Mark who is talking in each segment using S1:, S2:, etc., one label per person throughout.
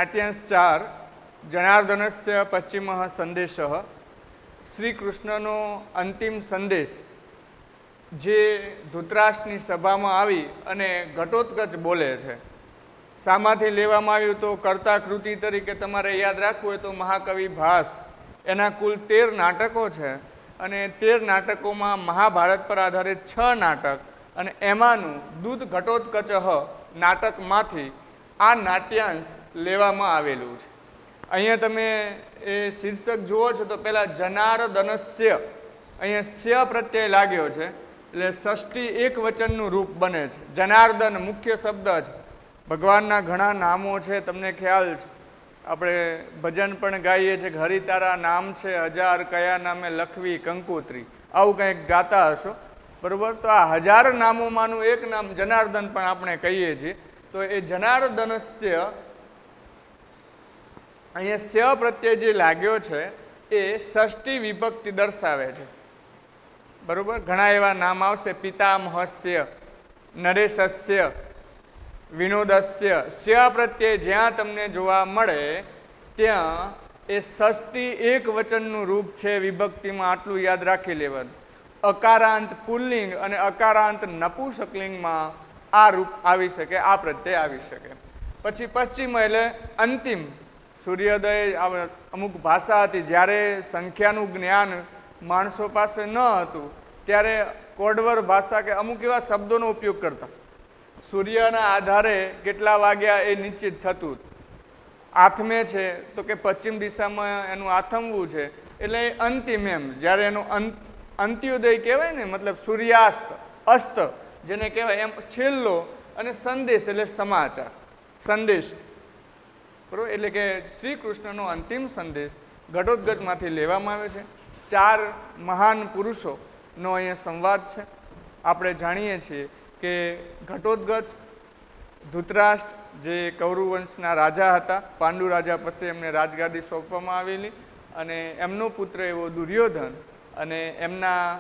S1: नाट्यांश 4 जनार्दनस्य पश्चिमः संदेशः श्रीकृष्णનો अंतिम संदेश જે ધૃતરાષ્ટ્રની સભામાં આવી અને ઘટોત્કચ બોલે છે. શામાંથી લેવામાં આવ્યું તો કર્તા કૃતિ તરીકે તમારે યાદ રાખવું હોય તો મહાકવિ ભાસ, એના કુલ 13 નાટકો છે અને 13 નાટકોમાં મહાભારત પર આધારિત 6 નાટક અને એમાંનું દૂધ ઘટોત્કચઃ નાટકમાંથી આ નાટ્યાંશ લેવામાં આવેલું છે. અહીંયા તમે એ શીર્ષક જુઓ છો તો પહેલાં જનાર્દનસ્ય, અહીંયા સ્ય પ્રત્યય લાગ્યો છે એટલે ષષ્ઠી એક વચનનું રૂપ બને છે. જનાર્દન મુખ્ય શબ્દ છે. ભગવાનના ઘણા નામો છે, તમને ખ્યાલ છે. આપણે ભજન પણ ગાઈએ છીએ કે હરિ તારા નામ છે 1000, કયા નામે લખવી કંકોત્રી, આવું કંઈક ગાતા હશો, બરાબર? તો આ 1000 નામોમાંનું એક નામ જનાર્દન પણ આપણે કહીએ છીએ. તો એ જનાર્દનસ્ય અહીંયા સ્ય પ્રત્યય જે લાગ્યો છે એ ષષ્ઠી વિભક્તિ દર્શાવે છે, બરાબર? ઘણા એવા નામ આવશે, પિતામહસ્ય, નરેશસ્ય, વિનોદસ્ય. સ્ય પ્રત્યય જ્યાં તમને જોવા મળે ત્યાં એ ષષ્ઠી એક વચનનું રૂપ છે. વિભક્તિમાં આટલું યાદ રાખી લેવાનું. અકારાંત પુલ્લિંગ અને અકારાંત નપુંસકલિંગમાં આ રૂપ આવી શકે, આ પ્રત્યય આવી શકે. પછી પશ્ચિમ એટલે અંતિમ. સૂર્યોદય અમુક ભાષા હતી, જ્યારે સંખ્યાનું જ્ઞાન માણસો પાસે ન હતું ત્યારે કોડવર ભાષા કે અમુક એવા શબ્દોનો ઉપયોગ કરતા. સૂર્યના આધારે કેટલા વાગ્યા એ નિશ્ચિત થતું. આથમે છે તો કે પશ્ચિમ દિશામાં એનું આથમવું છે એટલે અંતિમ એમ. જ્યારે એનો અંત્યોદય કહેવાય ને, મતલબ સૂર્યાસ્ત, અસ્ત જેને કહેવાય, એમ છેલ્લો. અને સંદેશ એટલે સમાચાર, સંદેશ, બરાબર? એટલે કે શ્રી કૃષ્ણનો અંતિમ સંદેશ ઘટોત્કચમાંથી લેવામાં આવે છે. 4 મહાન પુરુષોનો અહીંયા સંવાદ છે. આપણે જાણીએ છીએ કે ઘટોત્કચ, ધૃતરાષ્ટ્ર જે કૌરવ વંશના રાજા હતા, પાંડુ રાજા પછી એમને રાજગાદી સોંપવામાં આવેલી, અને એમનો પુત્ર એવો દુર્યોધન અને એમના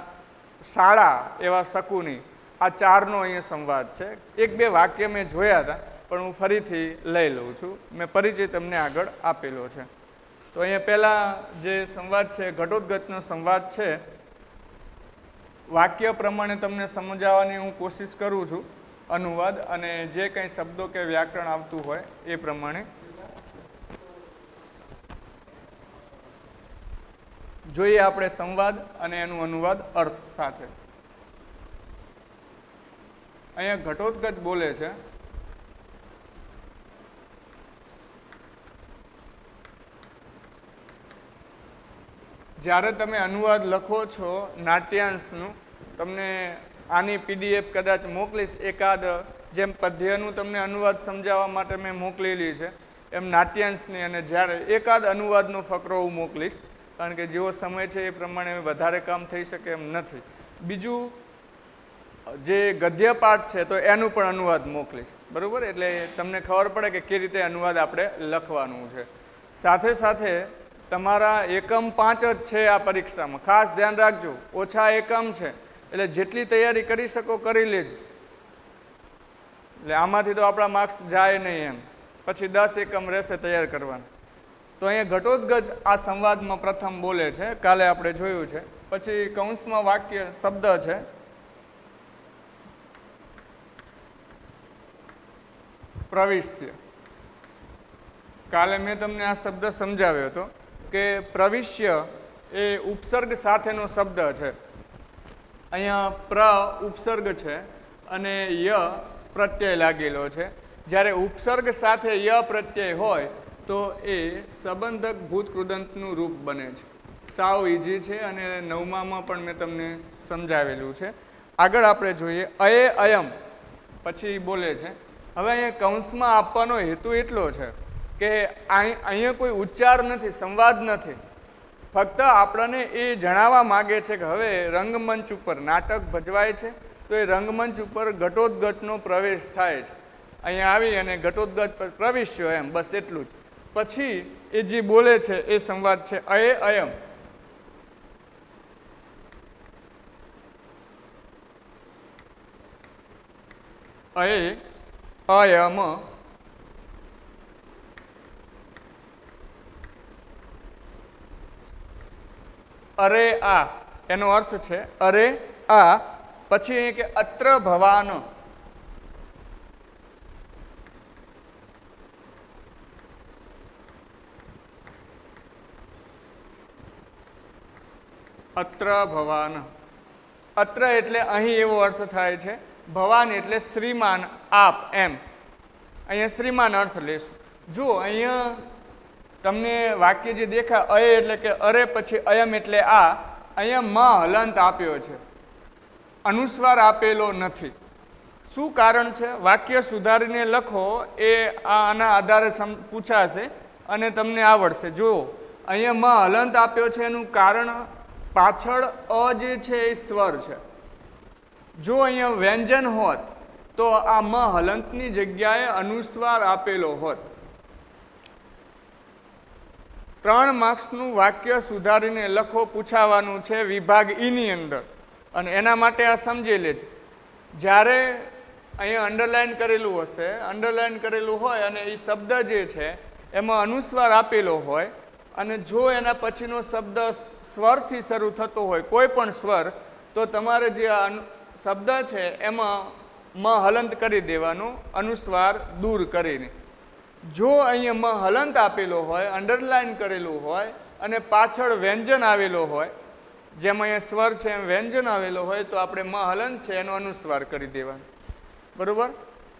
S1: શાળા એવા શકુની, આ 4નો અહીંયા સંવાદ છે. 1-2 વાક્ય મેં જોયા હતા પણ હું ફરીથી લઈ લઉં છું. મેં પરિચય તમને આગળ આપેલો છે. તો અહીંયા પહેલાં જે સંવાદ છે ઘટોત્કચનો સંવાદ છે, વાક્ય પ્રમાણે તમને સમજાવવાની હું કોશિશ કરું છું, અનુવાદ, અને જે કંઈ શબ્દો કે વ્યાકરણ આવતું હોય એ પ્રમાણે જોઈએ આપણે સંવાદ અને એનું અનુવાદ અર્થ સાથે. અહીંયા ઘટોત્કચ બોલે છે, જ્યારે તમે અનુવાદ લખો છો નાટ્યાંશનું, તમને આની PDF કદાચ મોકલીશ. એકાદ જેમ પદ્યનું તમને અનુવાદ સમજાવવા માટે મેં મોકલેલી છે, એમ નાટ્યાંશની, અને જ્યારે એકાદ અનુવાદનો ફકરો હું મોકલીશ, કારણ કે જેવો સમય છે એ પ્રમાણે વધારે કામ થઈ શકે એમ નથી. બીજું જે ગદ્ય પાઠ છે તો એનું પણ અનુવાદ મોકલીશ, બરાબર? એટલે તમને ખબર પડે કે કેવી રીતે અનુવાદ આપણે લખવાનું છે. સાથે સાથે તમારા એકમ 5 જ છે આ પરીક્ષામાં, ખાસ ધ્યાન રાખજો. ઓછા એકમ છે એટલે જેટલી તૈયારી કરી શકો કરી લેજો. એટલે આમાંથી તો આપણા માર્ક્સ જાય નહીં એમ. પછી 10 એકમ રહેશે તૈયાર કરવાના. તો અહીંયા ઘટોત્કચ આ સંવાદમાં પ્રથમ બોલે છે, કાલે આપણે જોયું છે. પછી કૌંસમાં વાક્ય શબ્દ છે પ્રવિશ્ય. કાલે મેં તમને આ શબ્દ સમજાવ્યો હતો કે પ્રવિશ્ય એ ઉપસર્ગ સાથેનો શબ્દ છે. અહીંયા પ્ર ઉપસર્ગ છે અને ય પ્રત્યય લાગેલો છે. જ્યારે ઉપસર્ગ સાથે ય પ્રત્યય હોય તો એ સંબંધક ભૂતકૃદંતનું રૂપ બને છે. સાવ ઇઝી છે અને 9મામાં પણ મેં તમને સમજાવેલું છે. આગળ આપણે જોઈએ અયે અયમ, પછી બોલે છે. હવે અહીંયા કૌંસમાં આપવાનો હેતુ એટલો છે કે અહીંયા કોઈ ઉચ્ચાર નથી, સંવાદ નથી. ફક્ત આપણને એ જણાવવા માગે છે કે હવે રંગમંચ ઉપર નાટક ભજવાય છે તો એ રંગમંચ ઉપર ઘટોત્કચનો પ્રવેશ થાય છે. અહીંયા આવી અને ઘટોત્કચ પ્રવેશ્યો, એમ બસ એટલું જ. પછી એ જે બોલે છે એ સંવાદ છે અયે અયમ. અયે અયમ અરે આ એનો અર્થ છે અરે આ. પછી અહીં કે અત્ર ભવાન, અત્ર ભવાન. અત્ર એટલે અહીં એવો અર્થ થાય છે, ભવાન એટલે શ્રીમાન આપ એમ. અહીંયા શ્રીમાન અર્થ લેશું. જો અહીંયા તમને વાક્ય જે દેખાય અય એટલે કે અરે પછી અયમ એટલે આ, અહીંયા મ હલંત આપ્યો છે, અનુસ્વાર આપેલો નથી. શું કારણ છે? વાક્ય સુધારીને લખો, એ આના આધારે પૂછાશે અને તમને આવડશે. જો અહીંયા મ હલંત આપ્યો છે એનું કારણ પાછળ અ જે છે એ સ્વર છે. જો અહીંયા વ્યંજન હોત તો આ મ હલંતની જગ્યાએ અનુસ્વાર આપેલો હોત. 3 માર્ક્સનું વાક્ય સુધારીને લખો પૂછાવાનું છે વિભાગ ઈની અંદર, અને એના માટે આ સમજી લેજો. જ્યારે અહીંયા અંડરલાઇન કરેલું હશે, અંડરલાઇન કરેલું હોય અને એ શબ્દ જે છે એમાં અનુસ્વાર આપેલો હોય, અને જો એના પછીનો શબ્દ સ્વરથી શરૂ થતો હોય, કોઈ પણ સ્વર, તો તમારે જે આ શબ્દ છે એમાં મ હલંત કરી દેવાનું, અનુસ્વાર દૂર કરીને. જો અહીંયા મ હલંત આપેલો હોય, અંડરલાઇન કરેલું હોય અને પાછળ વ્યંજન આવેલો હોય, જેમ અહીંયા સ્વર છે એમ વ્યંજન આવેલો હોય, તો આપણે મ હલંત છે એનો અનુસ્વાર કરી દેવાનો. બરાબર?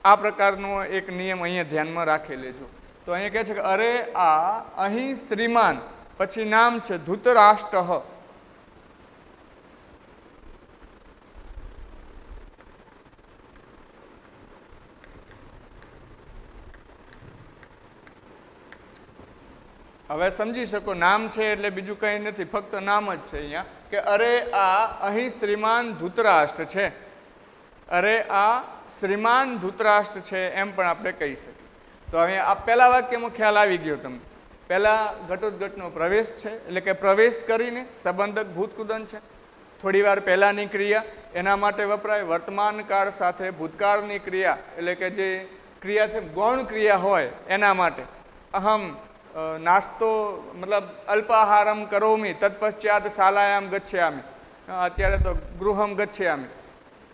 S1: આ પ્રકારનો એક નિયમ અહીંયા ધ્યાનમાં રાખી લેજો. તો અહીંયા કહે છે કે અરે આ, અહીં શ્રીમાન, પછી નામ છે ધૃતરાષ્ટ્ર. હવે સમજી શકો, નામ છે એટલે બીજું કંઈ નથી, ફક્ત નામ જ છે અહીંયા કે અરે આ, અહીં શ્રીમાન ધૃતરાષ્ટ્ર છે. અરે આ શ્રીમાન ધૃતરાષ્ટ્ર છે એમ પણ આપણે કહી શકીએ. તો હવે આ પહેલા વાક્યમાં ખ્યાલ આવી ગયો તમને. પહેલા ઘટોત્કચનો પ્રવેશ છે, એટલે કે પ્રવેશ કરીને સંબંધક ભૂતકૃદંત છે. થોડી વાર પહેલાંની ક્રિયા એના માટે વપરાય. વર્તમાન કાળ સાથે ભૂતકાળની ક્રિયા, એટલે કે જે ક્રિયાથી ગૌણ ક્રિયા હોય એના માટે. અહમ નાસ્તો મતલબ અલ્પાહારમ કરોમી તત્પશ્ચાત શાલાયામ ગચ્છામી, અત્યારે તો ગૃહમ ગચ્છામી.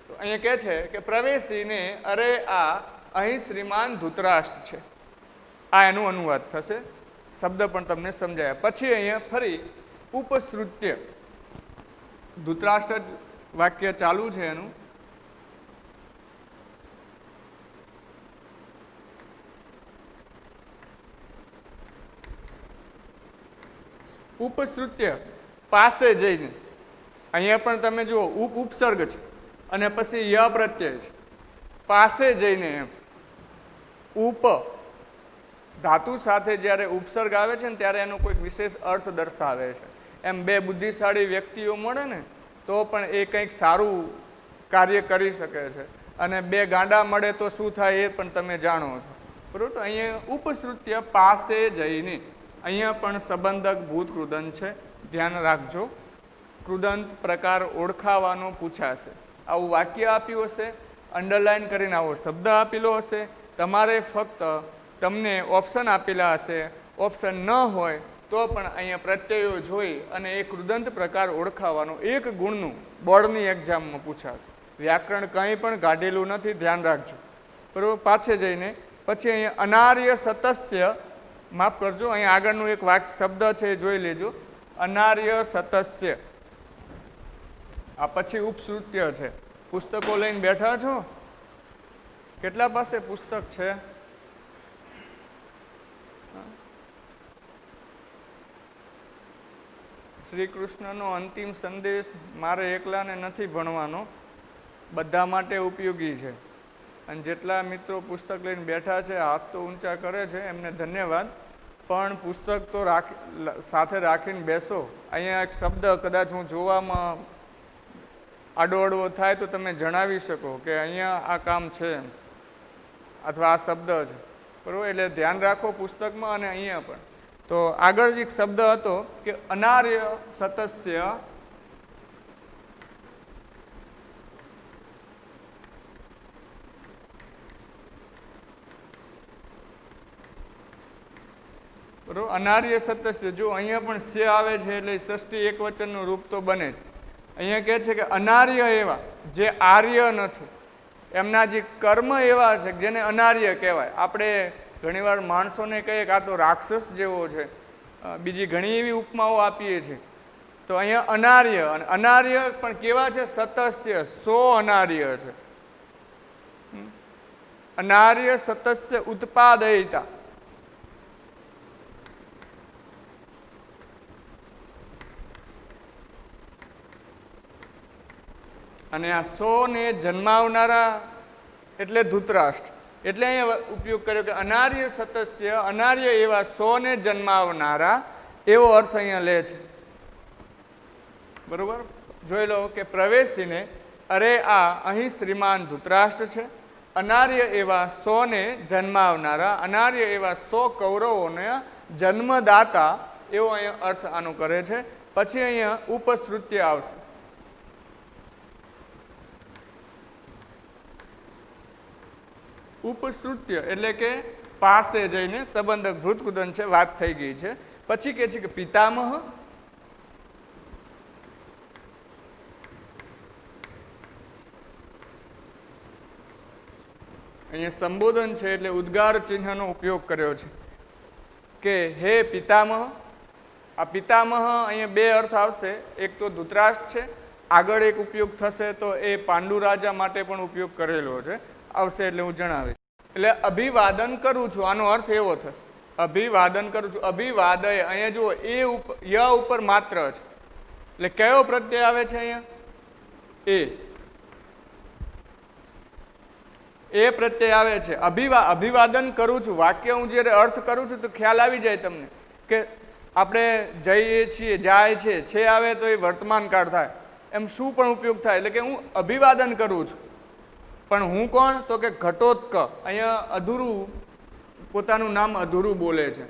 S1: તો અહીંયા કહે છે કે પ્રવેશીને અરે આ, અહીં શ્રીમાન ધૃતરાષ્ટ્ર છે. આ એનું અનુવાદ થશે. શબ્દ પણ તમને સમજાયા. પછી અહીંયા ફરી ઉપસૃત્ય, ધૃતરાષ્ટ્ર જ વાક્ય ચાલુ છે એનું. ઉપસૃત્ય પાસે જઈને, અહીંયા પણ તમે જુઓ ઉપસર્ગ છે અને પછી ય પ્રત્યય છે. પાસે જઈને એમ. ઉપ ધાતુ સાથે જ્યારે ઉપસર્ગ આવે છે ને ત્યારે એનો કોઈક વિશેષ અર્થ દર્શાવે છે. એમ બે બુદ્ધિશાળી વ્યક્તિઓ મળે ને તો પણ એ કંઈક સારું કાર્ય કરી શકે છે, અને બે ગાંડા મળે તો શું થાય એ પણ તમે જાણો છો. બરાબર? તો અહીંયા ઉપસૃત્ય પાસે જઈને, અહીંયા પણ સંબંધક ભૂત કૃદંત છે, ધ્યાન રાખજો. કૃદંત પ્રકાર ઓળખાવાનો પૂછાશે. આવું વાક્ય આપ્યું હશે, અંડરલાઇન કરીને આવો શબ્દ આપેલો હશે, તમારે ફક્ત તમને ઓપ્શન આપેલા હશે, ઓપ્શન ન હોય તો પણ અહીંયા પ્રત્યયો જોઈ અને એ કૃદંત પ્રકાર ઓળખાવાનો એક ગુણનું બોર્ડની એક્ઝામમાં પૂછાશે. વ્યાકરણ કંઈ પણ કાઢેલું નથી, ધ્યાન રાખજો. બરાબર? પાછે જઈને પછી અહીંયા અનાર્ય સતસ્ય, માફ કરજો, અહીંયા આગળનું એક શબ્દ છે એ જોઈ લેજો. અનાર્ય સતસ્ય, આ પછી ઉપસૃત્ય છે. પુસ્તકો લઈને બેઠા છો? કેટલા પાસે પુસ્તક છે? શ્રી કૃષ્ણનો અંતિમ સંદેશ મારે એકલાને નથી ભણવાનો, બધા માટે ઉપયોગી છે. અને જેટલા મિત્રો પુસ્તક લઈને બેઠા છે, હાથ તો ઊંચા કરે છે, એમને ધન્યવાદ. પણ પુસ્તક તો સાથે રાખીને બેસો. અહીંયા એક શબ્દ કદાચ હું જોવામાં આડો અડવો થાય તો તમે જણાવી શકો કે અહીંયા આ કામ છે અથવા આ શબ્દ છે. બરાબર? એટલે ધ્યાન રાખો પુસ્તકમાં અને અહીંયા પણ. તો આગળ જ એક શબ્દ હતો કે અનાર્ય સતસ્ય, બરાબર, અનાર્ય સતસ્ય. જો અહીંયા પણ स्य આવે છે એટલે ષષ્ઠી એકવચનનું રૂપ તો બને જ. અહીંયા કહે છે કે અનાર્ય એવા જે આર્ય નથી, એમના જે કર્મ એવા છે જેને અનાર્ય કહેવાય. આપણે ઘણીવાર માણસોને કહીએ કે આ તો રાક્ષસ જેવો છે, બીજી ઘણી એવી ઉપમાઓ આપીએ છીએ. તો અહીંયા અનાર્ય, અને અનાર્ય પણ કેવા છે? સતસ્ય, 100 અનાર્ય છે. અનાર્ય સતસ્ય ઉત્પાદયિતા. અને આ 100 ને જન્માવનારા એટલે ધૃતરાષ્ટ્ર. એટલે અહીંયા ઉપયોગ કર્યો કે અનાર્ય સતસ્ય, અનાર્ય એવા 100 ને જન્માવનારા, એવો અર્થ અહીંયા લે છે. બરોબર, જોઈ લો કે પ્રવેશીને અરે આ અહીં શ્રીમાન ધૃતરાષ્ટ્ર છે. અનાર્ય એવા 100 ને જન્માવનારા, અનાર્ય એવા 100 કૌરવોને જન્મદાતા, એવો અહીંયા અર્થ આનો કરે છે. પછી અહીંયા ઉપશ્રુત્ય આવશે. ઉપશ્રુત્ય એટલે કે પાસે જઈને સંબંધક ભૃતકુદન છે, વાત થઈ ગઈ છે. પછી કહે છે કે પિતામહ, અહીંયા સંબોધન છે એટલે ઉદ્ગાર ચિહ્નનો ઉપયોગ કર્યો છે કે હે પિતામહ. આ પિતામહ અહીંયા બે અર્થ આવશે. એક તો ધૃતરાષ્ટ્ર છે, આગળ એક ઉપયોગ થશે તો એ પાંડુ રાજા માટે પણ ઉપયોગ કરેલો છે, આવશે એટલે હું જણાવીશ. એટલે અભિવાદન કરું છું, આનો અર્થ એવો થશે. અભિવાદન કરું છું. અભિવાદય, અહીંયા જુઓ એ ય ઉપર માત્ર છે એટલે કયો પ્રત્યય આવે છે અહીંયા? એ પ્રત્યય આવે છે. અભિવાદન કરું છું. વાક્ય હું જ્યારે અર્થ કરું છું તો ખ્યાલ આવી જાય તમને કે આપણે જઈએ છીએ, જાય છે આવે તો એ વર્તમાન કાળ થાય. એમ શું પણ ઉપયોગ થાય એટલે કે હું અભિવાદન કરું છું. પણ હું કોણ? તો કે ઘટોત્ક. અહીંયા અધૂરું, પોતાનું નામ અધૂરું બોલે છે.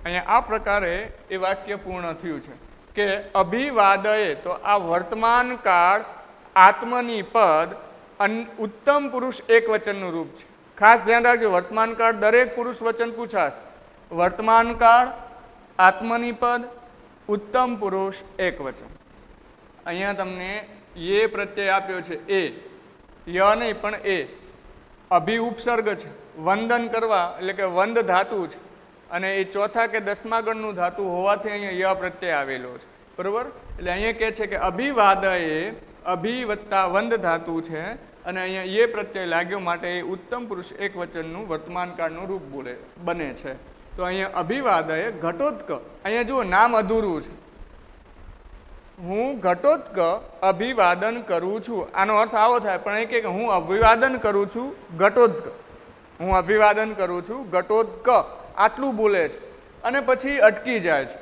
S1: અહીંયા આ પ્રકારે એ વાક્ય પૂર્ણ થયું છે કે અભિવાદયે, તો આ વર્તમાન કાળ આત્મની પદ ઉત્તમ પુરુષ એક વચનનું રૂપ છે. ખાસ ધ્યાન રાખજો, વર્તમાન કાળ દરેક પુરુષ વચન પૂછાશે. વર્તમાન કાળ આત્મની પદ ઉત્તમ પુરુષ એક વચન. અહીંયા તમને એ પ્રત્યય આપ્યો છે, ય નહીં પણ એ. અભિ ઉપસર્ગ છે, વંદન કરવા એટલે કે વંદ ધાતુ છે, અને એ ચોથા કે 10મા ગણનું ધાતુ હોવાથી અહીંયા ય પ્રત્યય આવેલો છે. બરોબર, એટલે અહીંયા કહે છે કે અભિવાદયે, અભિ વત્તા વંદ ધાતુ છે, અને અહીંયા એ પ્રત્યય લાગ્યો માટે એ ઉત્તમ પુરુષ એક વચનનું વર્તમાન કાળનું રૂપ બને છે. તો અહીંયા અભિવાદયે ઘટોત્ક, અહીંયા જુઓ નામ અધૂરું છે. હું ઘટોત્ક અભિવાદન કરું છું, આનો અર્થ આવો થાય. પણ અહીં કે હું અભિવાદન કરું છું ઘટોત્ક, હું અભિવાદન કરું છું ઘટોત્ક, આટલું બોલે છે અને પછી અટકી જાય છે.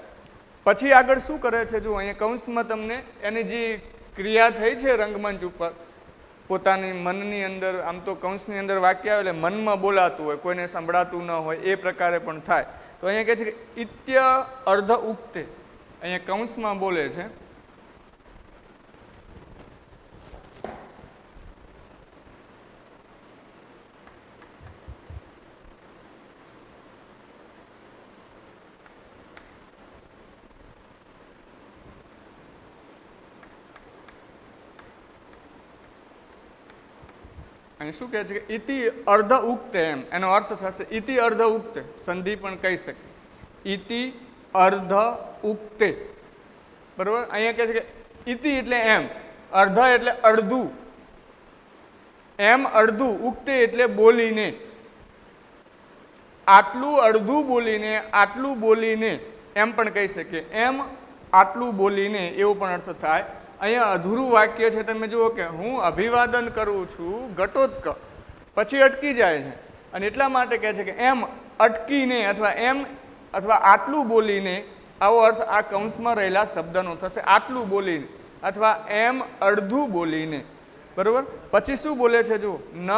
S1: પછી આગળ શું કરે છે? જો અહીંયા કૌંસમાં તમને એની જે ક્રિયા થઈ છે રંગમંચ ઉપર, પોતાની મનની અંદર, આમ તો કૌંસની અંદર વાક્ય આવે એટલે મનમાં બોલાતું હોય, કોઈને સંભળાતું ન હોય, એ પ્રકારે પણ થાય. તો અહીંયા કહે છે કે ઇત્ય અર્ધ ઉક્તે, અહીંયા કૌંસમાં બોલે છે. અહીં શું કહે છે કે ઇતિ અર્ધ ઉક્તે, એમ એનો અર્થ થશે ઇતિ અર્ધ ઉક્તે. સંધિ પણ કહી શકે, ઇતિ અર્ધ ઉક્તે. બરોબર, અહીંયા કહે છે કે ઇતિ એટલે એમ, અર્ધ એટલે અડધું, એમ અડધું, ઉક્તે એટલે બોલીને, આટલું અડધું બોલીને, આટલું બોલીને એમ પણ કહી શકીએ. એમ આટલું બોલીને એવો પણ અર્થ થાય. અહીંયા અધૂરું વાક્ય છે, તમે જુઓ કે હું અભિવાદન કરું છું ઘટોત્ક, પછી અટકી જાય છે, અને એટલા માટે કહે છે કે એમ અટકીને અથવા એમ અથવા આટલું બોલીને, આવો અર્થ આ કૌંસમાં રહેલા શબ્દનો થશે. આટલું બોલીને અથવા એમ અડધું બોલીને. બરોબર, પછી શું બોલે છે? જુઓ, ન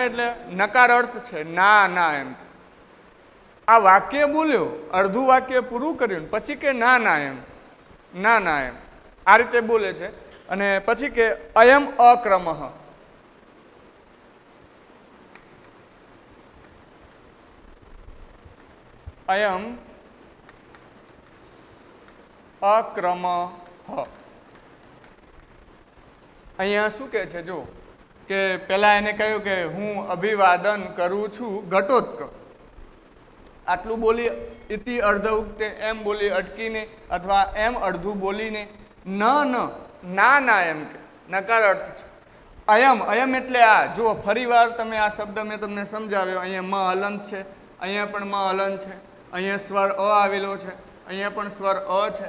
S1: એટલે નકાર અર્થ છે, ના એમ. આ વાક્ય બોલ્યો, અડધું વાક્ય પૂરું કર્યું, પછી કે ના ના એમ, ના ના એમ, આ રીતે બોલે છે. અને પછી કે અયમ અક્રમઃ, અયમ અક્રમઃ. અહીંયા શું કહે છે? જો કે પહેલા એને કહ્યું કે હું અભિવાદન કરું છું ઘટોત્ક, આટલું બોલી ઇતિ અર્ધ ઉક્તે, એમ બોલી અટકીને અથવા એમ અડધું બોલીને, ના ના એમ કે નકાર અર્થ છે. અયમ, અયમ એટલે આ. જુઓ ફરીવાર તમે આ શબ્દ મેં તમને સમજાવ્યો. અહીંયા મ હલંત છે, અહીંયા પણ મ હલંત છે, અહીંયા સ્વર અ આવેલો છે, અહીંયા પણ સ્વર અ છે.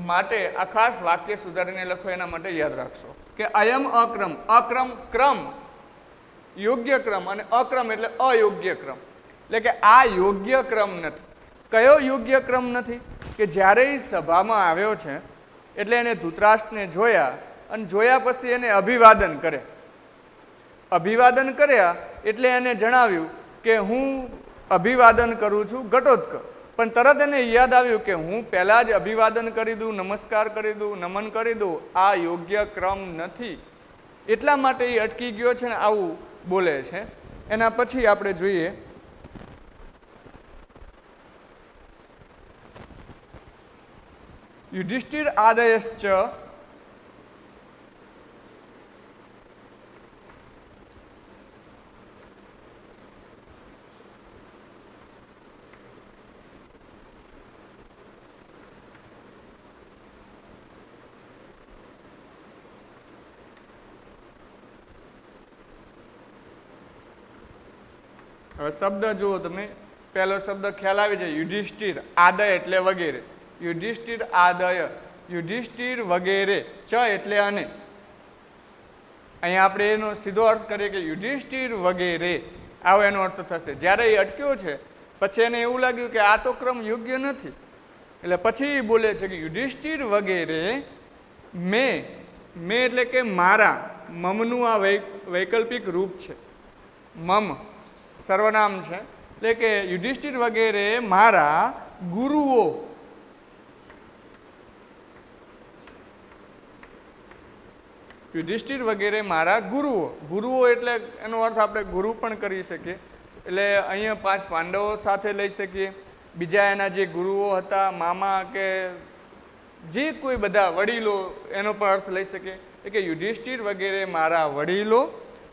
S1: માટે આ ખાસ વાક્ય સુધારીને લખો, એના માટે યાદ રાખશો કે અયમ અક્રમ, અક્રમ ક્રમ, યોગ્ય ક્રમ, અને અક્રમ એટલે અયોગ્ય ક્રમ. એટલે કે આ યોગ્ય ક્રમ નથી. કયો યોગ્ય ક્રમ નથી? કે જ્યારે એ સભામાં આવ્યો છે એટલે એને ધૃતરાષ્ટ્રને જોયા, અને જોયા પછી એને અભિવાદન કરે. અભિવાદન કર્યા એટલે એને જણાવ્યું કે હું અભિવાદન કરું છું ઘટોત્ક. પણ તરત એને યાદ આવ્યું કે હું પહેલાં જ અભિવાદન કરી દઉં, નમસ્કાર કરી દઉં, નમન કરી દઉં, આ યોગ્ય ક્રમ નથી. એટલા માટે એ અટકી ગયો છે ને આવું બોલે છે. એના પછી આપણે જોઈએ યુધિષ્ઠિર આદયશ્ચ હવે શબ્દ જુઓ તમે, પહેલો શબ્દ ખ્યાલ આવી જાય, યુધિષ્ઠિર આદય એટલે વગેરે, યુધિષ્ઠિર આદય, યુધિષ્ઠિર વગેરે, ચ એટલે અને. અહીંયા આપણે એનો સીધો અર્થ કરીએ કે યુધિષ્ઠિર વગેરે, આવો એનો અર્થ થશે. જ્યારે એ અટક્યો છે પછી એને એવું લાગ્યું કે આ તો ક્રમ યોગ્ય નથી, એટલે પછી એ બોલે છે કે યુધિષ્ઠિર વગેરે મેં, મેં એટલે કે મારા, મમનું આ વૈકલ્પિક રૂપ છે. મમ સર્વનામ છે, એટલે કે યુધિષ્ઠિર વગેરે મારા ગુરુઓ, યુધિષ્ઠિર વગેરે મારા ગુરુઓ. ગુરુઓ એટલે એનો અર્થ આપણે ગુરુ પણ કરી શકીએ. એટલે અહીંયા 5 પાંડવો સાથે લઈ શકીએ, બીજા એના જે ગુરુઓ હતા, મામા કે જે કોઈ બધા વડીલો, એનો પણ અર્થ લઈ શકીએ. એટલે કે યુધિષ્ઠિર વગેરે મારા વડીલો.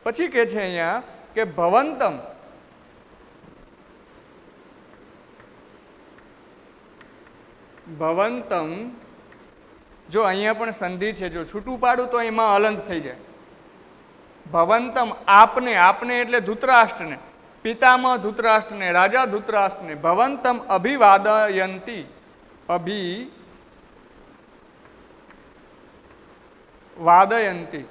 S1: પછી કહે છે અહીંયા કે ભવંતમ, ભવંતમ, જો અહીંયા પણ સંધિ છે, જો છૂટું પાડું તો એમાં હલંત થઈ જાય. ભવંતમ આપને, આપને એટલે ધૃતરાષ્ટ્રને, પિતામહ ધૃતરાષ્ટ્રને, રાજા ધૃતરાષ્ટ્રને. ભવંતમ અભિવાદયંતી, અભિવાદયંતી.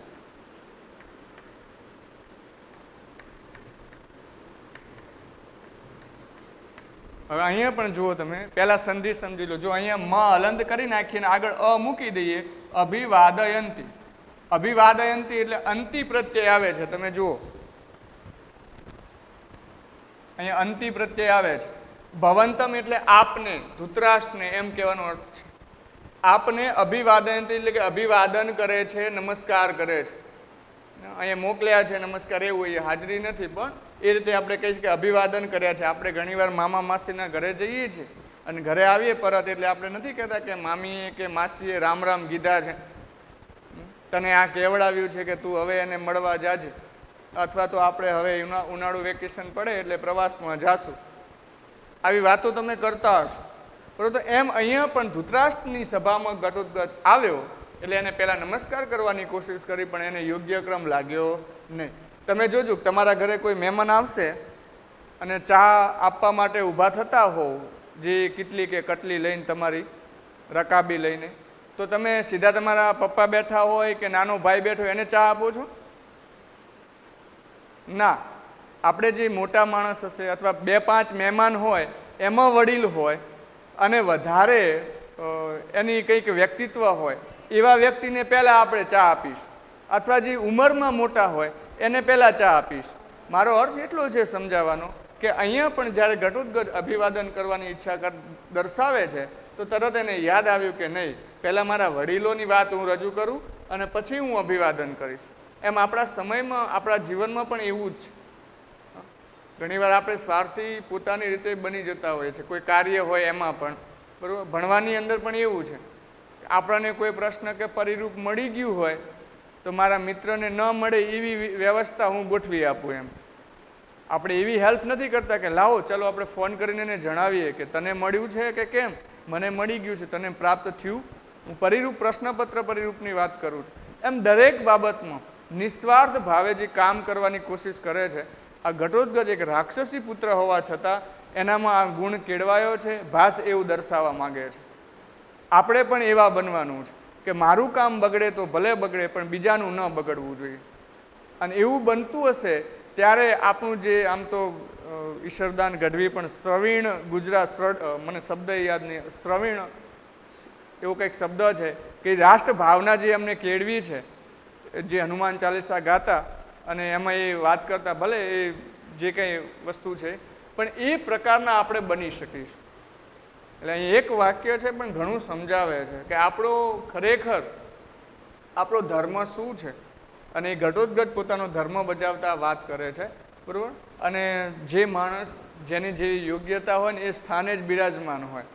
S1: હવે અહીંયા પણ જુઓ તમે, પહેલા સંધિ સમજી લો. જો અહીંયા મ હલંત કરી નાખીને આગળ અ મૂકી દઈએ, અભિવાદયંતી. અભિવાદયંતી એટલે અંતિ પ્રત્યય આવે છે. તમે જુઓ અહીંયા અંતિ પ્રત્યય આવે છે. ભવંતમ એટલે આપને, ધૃતરાષ્ટ્રને એમ કહેવાનો અર્થ છે. આપને અભિવાદયંતી એટલે કે અભિવાદન કરે છે, નમસ્કાર કરે છે. અહીંયા મોકલ્યા છે નમસ્કાર, એવું એ હાજરી નથી, પણ એ રીતે આપણે કહીએ કે અભિવાદન કર્યા છે. આપણે ઘણીવાર મામા માસીના ઘરે જઈએ છીએ અને ઘરે આવીએ પરત, એટલે આપણે નથી કહેતા કે મામીએ કે માસીએ રામ રામ કીધા છે, તને આ કહેવડાવ્યું છે કે તું હવે એને મળવા જાજે, અથવા તો આપણે હવે ઉનાળુ વેકેશન પડે એટલે પ્રવાસમાં જાશું. આવી વાતો તમે કરતા હશો. પરંતુ એમ અહીંયા પણ ધૃતરાષ્ટ્રની સભામાં ઘટોત્કચ આવ્યો એટલે એને પહેલાં નમસ્કાર કરવાની કોશિશ કરી, પણ એને યોગ્ય ક્રમ લાગ્યો નહીં. તમે જોજો તમારા ઘરે કોઈ મહેમાન આવશે અને ચા આપવા માટે ઊભા થતા હોવ, જે કેટલી કે કટલી લઈને, તમારી રકાબી લઈને, તો તમે સીધા તમારા પપ્પા બેઠા હોય કે નાનો ભાઈ બેઠો એને ચા આપો છો? ના. આપણે જે મોટા માણસ હશે અથવા 2-5 મહેમાન હોય, એમાં વડીલ હોય અને વધારે એની કંઈક વ્યક્તિત્વ હોય, એવા વ્યક્તિને પહેલાં આપણે ચા આપીશ, અથવા જે ઉંમરમાં મોટા હોય એને પહેલાં ચા આપીશ. મારો અર્થ એટલો છે સમજાવવાનો કે અહીંયા પણ જ્યારે ઘટોત્કચ અભિવાદન કરવાની ઈચ્છા દર્શાવે છે તો તરત એને યાદ આવ્યું કે નહીં, પહેલાં મારા વડીલોની વાત હું રજૂ કરું અને પછી હું અભિવાદન કરીશ. એમ આપણા સમયમાં, આપણા જીવનમાં પણ એવું જ છે. ઘણીવાર આપણે સ્વાર્થી પોતાની રીતે બની જતા હોઈએ છીએ, કોઈ કાર્ય હોય એમાં પણ, બરાબર. ભણવાની અંદર પણ એવું છે, આપણને કોઈ પ્રશ્ન કે પરિરૂપ મળી ગયું હોય તો મારા મિત્રને ન મળે એવી વ્યવસ્થા હું ગોઠવી આપું. એમ આપણે એવી હેલ્પ નથી કરતા કે લાવો ચાલો આપણે ફોન કરીને એને જણાવીએ કે તને મળ્યું છે કે કેમ, મને મળી ગયું છે, તને પ્રાપ્ત થયું. હું પરિરૂપ, પ્રશ્નપત્ર પરિરૂપની વાત કરું છું. એમ દરેક બાબતમાં નિસ્વાર્થ ભાવે જે કામ કરવાની કોશિશ કરે છે. આ ઘટોત્કચ એક રાક્ષસી પુત્ર હોવા છતાં એનામાં આ ગુણ કેળવાયો છે. ભાસ એવું દર્શાવવા માગે છે. આપણે પણ એવા બનવાનું છે કે મારું કામ બગડે તો ભલે બગડે પણ બીજાનું ન બગડવું જોઈએ. અને એવું બનતું હશે ત્યારે આપણું જે આમ તો ઈશ્વરદાન ગઢવી પણ શ્રવીણ ગુજરાત, મને શબ્દ યાદ નહીં, શ્રવીણ એવો કંઈક શબ્દ છે કે રાષ્ટ્ર ભાવના જે અમને કેળવી છે, જે હનુમાન ચાલીસા ગાતા અને એમાં એ વાત કરતા, ભલે એ જે કંઈ વસ્તુ છે પણ એ પ્રકારના આપણે બની શકીશું. એટલે અહીં એક વાક્ય છે પણ ઘણું સમજાવે છે કે આપણો ખરેખર આપણો ધર્મ શું છે. અને એ ઘટોત્કચ પોતાનો ધર્મ બજાવતા વાત કરે છે, બરાબર. અને જે માણસ જેની જેવી યોગ્યતા હોય ને એ સ્થાને જ બિરાજમાન હોય.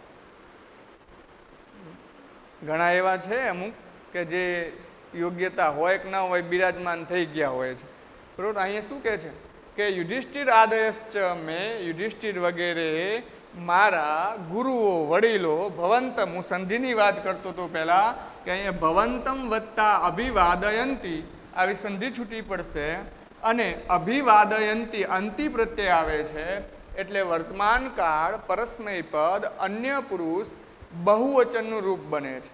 S1: ઘણા એવા છે અમુક કે જે યોગ્યતા હોય કે ના હોય બિરાજમાન થઈ ગયા હોય છે, બરાબર. અહીંયા શું કહે છે કે યુધિષ્ઠિર આદયશ્ચ મેં, યુધિષ્ઠિર વગેરે મારા ગુરુઓ, વડીલો, ભવંતમ, હું સંધિની વાત કરતો હતો પહેલાં કે અહીંયા ભવંતમ વત્તા અભિવાદયંતી આવી સંધિ છૂટી પડશે અને અભિવાદયંતી અંતિ પ્રત્યય આવે છે એટલે વર્તમાન કાળ પરસ્મય પદ અન્ય પુરુષ બહુવચનનું રૂપ બને છે.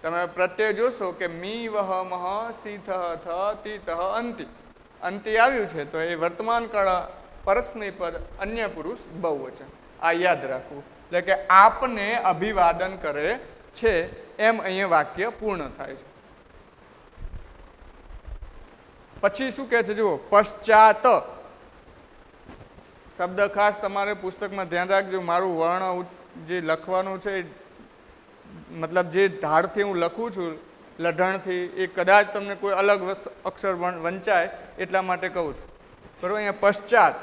S1: તમે પ્રત્યય જોશો કે મી વહ મહ સીથ થ તીત અંતિ, અંતિ આવ્યું છે તો એ વર્તમાન કાળ પરસ્મય પદ અન્ય પુરુષ બહુવચન. આ યાદ રાખવું. એટલે કે આપને અભિવાદન કરે છે એમ અહીંયા વાક્ય પૂર્ણ થાય છે. પછી શું કહે છે જુઓ, પશ્ચાત શબ્દ ખાસ તમારે પુસ્તકમાં ધ્યાન રાખજો. મારું વર્ણ જે લખવાનું છે, મતલબ જે ધારથી હું લખું છું લઢણથી, એ કદાચ તમને કોઈ અલગ અક્ષર વંચાય એટલા માટે કહું છું, બરાબર. અહીંયા પશ્ચાત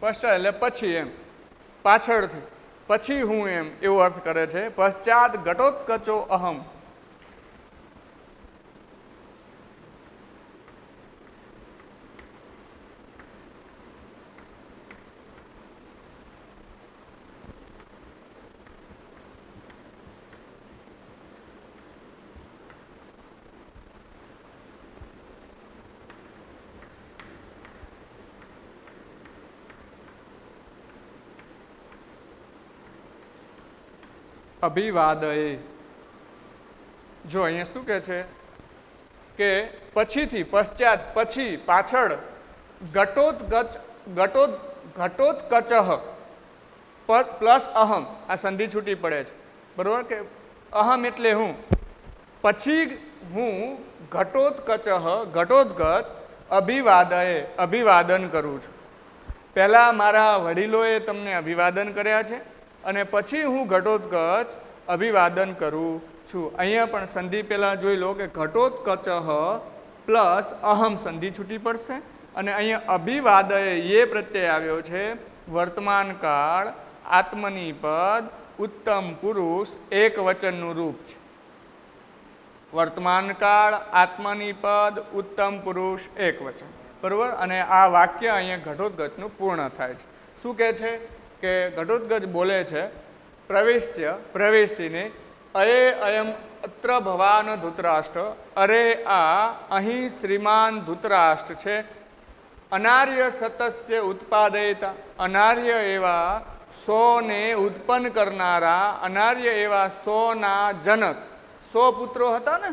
S1: પશ્ચાત એટલે પછી, એમ પાછળથી, પછી હું, એમ એવો અર્થ કરે છે. પશ્ચાત ઘટોત્કચો અહમ. અભિવાદયે. જો અહીંયા શું કહે છે કે પછીથી, પશ્ચાત પછી, પાછળ, ઘટોત્કચ, ઘટોત્કચ પ્લસ અહમ, આ સંધિ છૂટી પડે છે, બરાબર. કે અહમ એટલે હું, પછી હું ઘટોત્કચ, ઘટોત્કચ અભિવાદયે, અભિવાદન કરું છું. પહેલાં મારા વડીલોએ તમને અભિવાદન કર્યા છે અને પછી હું ઘટોત્કચ અભિવાદન કરું છું. અહીંયા પણ સંધિ પહેલાં જોઈ લો કે ઘટોત્કચ પ્લસ અહમ સંધિ છૂટી પડશે અને અહીંયા અભિવાદયે એ પ્રત્યય આવ્યો છે. વર્તમાન કાળ આત્મની પદ ઉત્તમ પુરુષ એક વચનનું રૂપ છે. વર્તમાન કાળ આત્મની પદ ઉત્તમ પુરુષ એક વચન, બરાબર. અને આ વાક્ય અહીંયા ઘટોત્કચનું પૂર્ણ થાય છે. શું કહે છે કે ઘટોત્કચ બોલે છે પ્રવેશ્ય, પ્રવેશીને, અયે અયમ અત્ર ભવાન ધૃતરાષ્ટ્ર, અરે આ અહીં શ્રીમાન ધૃતરાષ્ટ્ર છે. અનાર્ય સતસ્ય ઉત્પાદયતા, અનાર્ય એવા સોને ઉત્પન્ન કરનારા, અનાર્ય એવા સોના જનક. 100 પુત્રો હતા ને,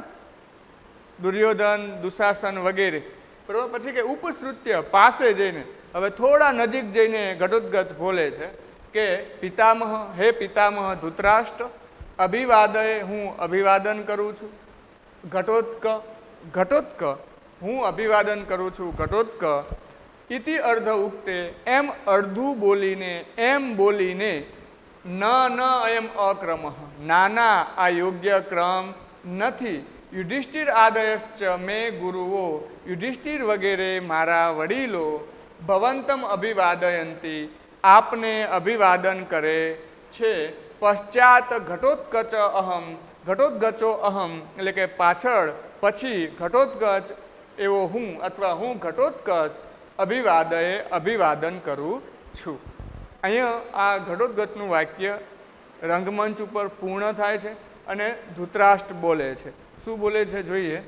S1: દુર્યોધન, દુશાસન વગેરે, બરાબર. પછી કે ઉપશ્રુત્ય, પાસે જઈને, હવે થોડા નજીક જઈને ઘટોત્કચ બોલે છે કે પિતામહ, હે પિતામહ ધૃતરાષ્ટ્ર, અભિવાદય, હું અભિવાદન કરું છું. ઘટોત્ક, ઘટોત્ક, હું અભિવાદન કરું છું ઘટોત્ક. ઇતિ અર્ધ ઉક્તે, એમ અડધું બોલીને, એમ બોલીને, ન અયમ અક્રમ, નાના આ યોગ્ય ક્રમ નથી. યુધિષ્ઠિર આદયશ્ચ મેં ગુરુઓ, યુધિષ્ઠિર વગેરે મારા વડીલો, ભવંતમ અભિવાદયંતી, આપને અભિવાદન કરે છે. પશ્ચાત ઘટોત્કચ અહમ, ઘટોત્ગચો અહમ, એટલે કે પાછળ, પછી ઘટોત્ગચ એવો હું અથવા હું ઘટોત્કચ અભિવાદયે અભિવાદન કરું છું. અહીંયા આ ઘટોત્ગચનું વાક્ય રંગમંચ ઉપર પૂર્ણ થાય છે અને ધૃતરાષ્ટ્ર બોલે છે. શું બોલે છે જોઈએ.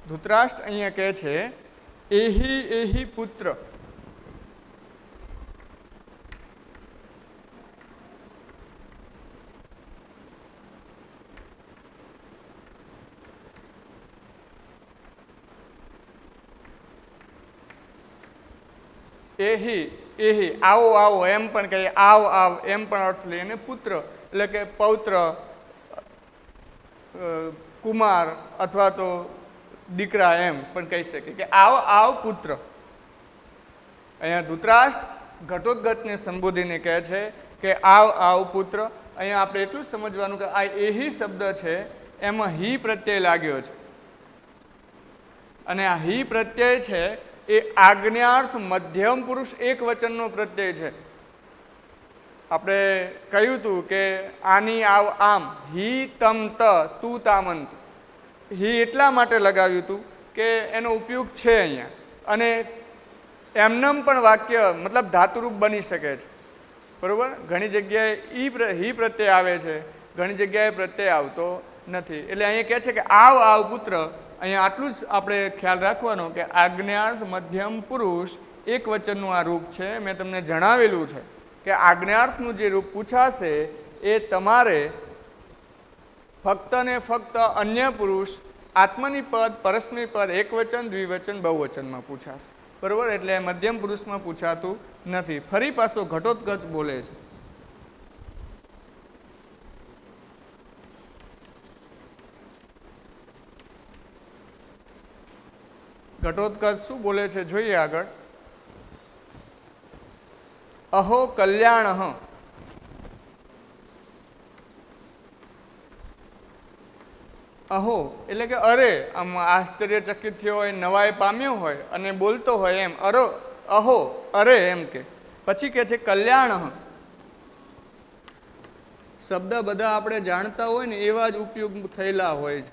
S1: ધૃતરાષ્ટ્ર અહીંયા કહે છે એહી એહી પુત્ર, એહી એહી આવો આવો એમ પણ કહીએ, આવ આવ એમ પણ અર્થ લઈએ, અને પુત્ર એટલે કે પૌત્ર, કુમાર અથવા તો દીકરા એમ પણ કહી શકીએ કે આવ આવ પુત્ર. અહીંયા ધૃતરાષ્ટ્ર ઘટોત્ગચને સંબોધીને કહે છે કે આવ આવ પુત્ર. અહીંયા આપણે એટલું જ સમજવાનું કે આ એહી શબ્દ છે એમાં હી પ્રત્યય લાગ્યો છે, અને આ હી પ્રત્યય છે એ આજ્ઞાર્થ મધ્યમ પુરુષ એક વચનનો પ્રત્યય છે. આપણે કહ્યું હતું કે આની આવ આમ, હી તમ ત તું તામંત, હી એટલા માટે લગાવ્યું હતું કે એનો ઉપયોગ છે અહીંયા, અને એમનેમ પણ વાક્ય મતલબ ધાતુરૂપ બની શકે છે. બરાબર, ઘણી જગ્યાએ હી પ્રત્યય આવે છે, ઘણી જગ્યાએ પ્રત્યય આવતો નથી. એટલે અહીંયા કહે છે કે આવ આવ પુત્ર. અહીંયા આટલું જ આપણે ખ્યાલ રાખવાનો કે આજ્ઞાર્થ મધ્યમ પુરુષ એક વચનનું આ રૂપ છે. મેં તમને જણાવેલું છે કે આજ્ઞાર્થનું જે રૂપ પૂછાશે એ તમારે ફક્ત ને ફક્ત અન્ય પુરુષ, આત્મની પદ, પરસ્મય પદ, એકવચન, દ્વિવચન, બહુવચનમાં પૂછાશે. બરાબર, એટલે મધ્યમ પુરુષમાં પૂછાતું નથી. ફરી પાછો ઘટોત્કચ બોલે છે. ઘટોત્કચ શું બોલે છે જોઈએ આગળ. અહો કલ્યાણ, અહો એટલે કે અરે, આમ આશ્ચર્યચકિત થયો હોય, નવાઈ પામ્યો હોય અને બોલતો હોય એમ અહો અરે એમ કે. પછી કે છે કલ્યાણ. શબ્દ બધા આપણે જાણતા હોય ને એવા જ ઉપયોગ થયેલા હોય છે.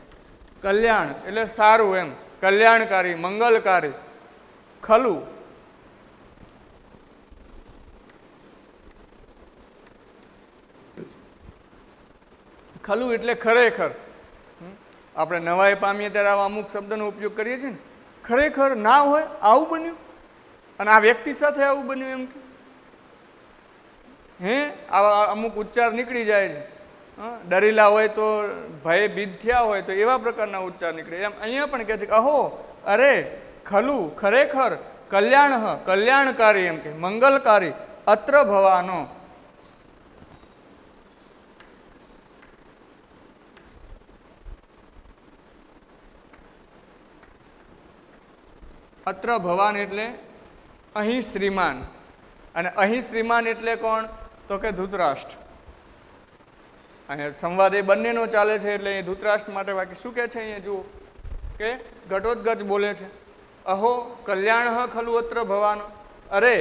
S1: કલ્યાણ એટલે સારું એમ, કલ્યાણકારી, મંગલકારી. ખલું ખલું એટલે ખરેખર. આપણે નવાઈ પામીએ ત્યારે આવા અમુક શબ્દનો ઉપયોગ કરીએ છીએ ને, ખરેખર ના હોય આવું બન્યું, અને આ વ્યક્તિ સાથે આવું બન્યું એમ કે આવા અમુક ઉચ્ચાર નીકળી જાય છે. ડરેલા હોય તો, ભય ભીત થયા હોય તો એવા પ્રકારના ઉચ્ચાર નીકળે. એમ અહીંયા પણ કહે છે કે અહો અરે ખલું ખરેખર, કલ્યાણ કલ્યાણકારી એમ કે મંગલકારી, અત્ર ભવાનો. અત્ર ભવાન એટલે અહીં શ્રીમાન, અને અહીં શ્રીમાન એટલે કોણ? તો કે ધૃતરાષ્ટ્ર. અહીંયા સંવાદ એ બંનેનો ચાલે છે, એટલે અહીં ધૃતરાષ્ટ્ર માટે વાક્ય શું કહે છે અહીંયા જુઓ કે ઘટોત્કચ બોલે છે અહો કલ્યાણ ખલુ અત્ર ભવાન, અરે